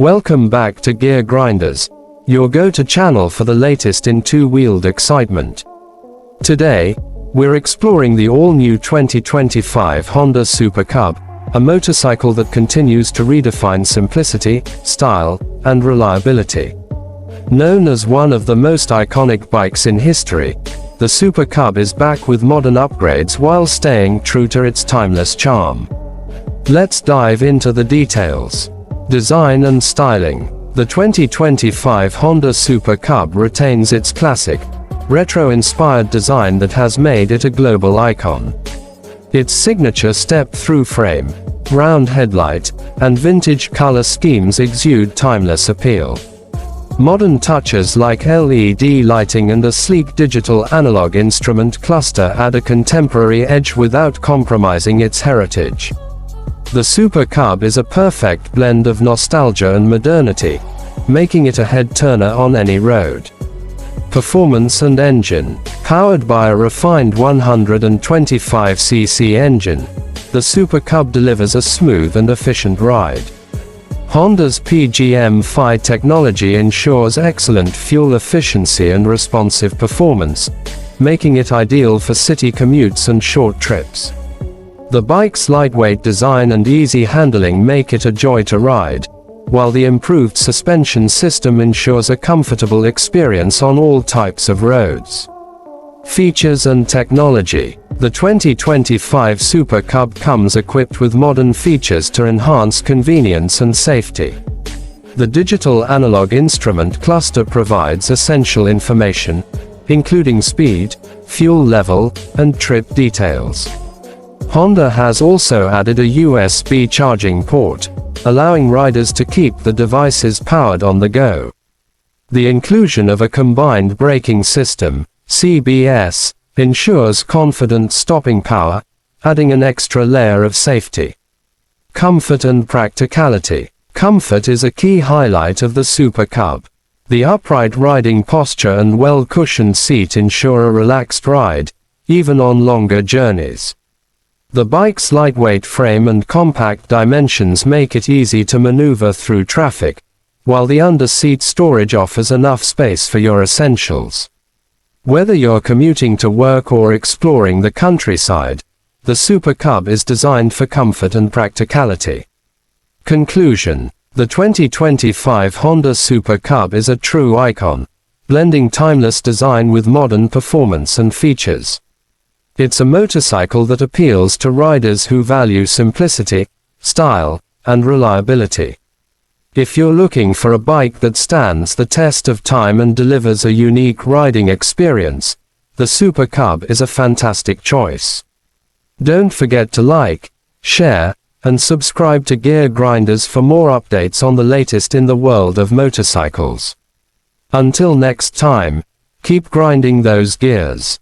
Welcome back to Gear Grinders, your go-to channel for the latest in two-wheeled excitement. Today, we're exploring the all-new 2025 Honda Super Cub, a motorcycle that continues to redefine simplicity, style, and reliability. Known as one of the most iconic bikes in history, the Super Cub is back with modern upgrades while staying true to its timeless charm. Let's dive into the details. Design and styling. The 2025 Honda Super Cub retains its classic, retro-inspired design that has made it a global icon. Its signature step-through frame, round headlight, and vintage color schemes exude timeless appeal. Modern touches like LED lighting and a sleek digital analog instrument cluster add a contemporary edge without compromising its heritage. The Super Cub is a perfect blend of nostalgia and modernity, making it a head-turner on any road. Performance and engine. Powered by a refined 125cc engine, the Super Cub delivers a smooth and efficient ride. Honda's PGM-Fi technology ensures excellent fuel efficiency and responsive performance, making it ideal for city commutes and short trips. The bike's lightweight design and easy handling make it a joy to ride, while the improved suspension system ensures a comfortable experience on all types of roads. Features and technology. The 2025 Super Cub comes equipped with modern features to enhance convenience and safety. The digital analog instrument cluster provides essential information, including speed, fuel level, and trip details. Honda has also added a USB charging port, allowing riders to keep the devices powered on the go. The inclusion of a combined braking system, CBS, ensures confident stopping power, adding an extra layer of safety. Comfort and practicality. Comfort is a key highlight of the Super Cub. The upright riding posture and well-cushioned seat ensure a relaxed ride, even on longer journeys. The bike's lightweight frame and compact dimensions make it easy to maneuver through traffic, while the under-seat storage offers enough space for your essentials. Whether you're commuting to work or exploring the countryside, the Super Cub is designed for comfort and practicality. Conclusion. The 2025 Honda Super Cub is a true icon, blending timeless design with modern performance and features. It's a motorcycle that appeals to riders who value simplicity, style, and reliability. If you're looking for a bike that stands the test of time and delivers a unique riding experience, the Super Cub is a fantastic choice. Don't forget to like, share, and subscribe to Gear Grinders for more updates on the latest in the world of motorcycles. Until next time, keep grinding those gears.